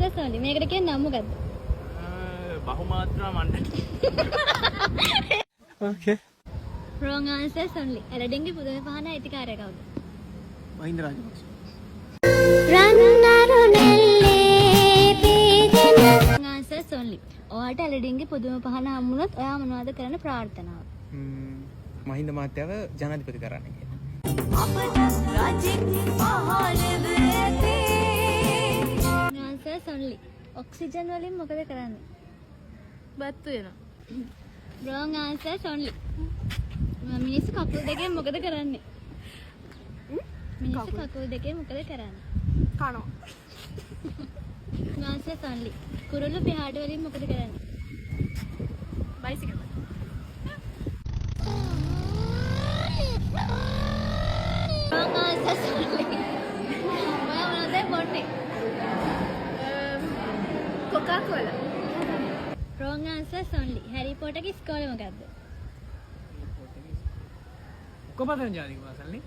answers only. මේකට කියන්නේ නම මොකද්ද? බහුමාත්‍රා මණ්ඩලය. Okay. Wrong answers only. ඇලඩින්ගේ පුදුම පහන අයිතිකාරය කවුද? Mahinda Rajapaksa. Wrong answers only. ඔයාට ඇලඩින්ගේ පුදුම පහන හම්බුනොත් ඔයා මොනවද කරන්න ප්‍රාර්ථනාව? මහින්ද මාත්‍යාව ජනාධිපති කරන්න කියලා. answers only. ඔක්සිජන් වලින් මොකද කරන්නේ? බත් වෙනවා. wrong answers only. මිනිස්සු කකුල් දෙකෙන් මොකද කරන්නේ? මිනිස්සු කකුල් දෙකෙන් මොකද කරන්නේ? කනවා. answers only. කුරුල්ල පිහාට වලින් මොකද කරන්නේ? බයිසිකල්. wrong answers only. ඔයා මොනවද බොන්නේ? කොකාකෝලා. wrong answers only. හැරි පොටර්ගේ ඉස්කෝලේ මොකද්ද? කොපතන් ජාතික පාසල්නේ.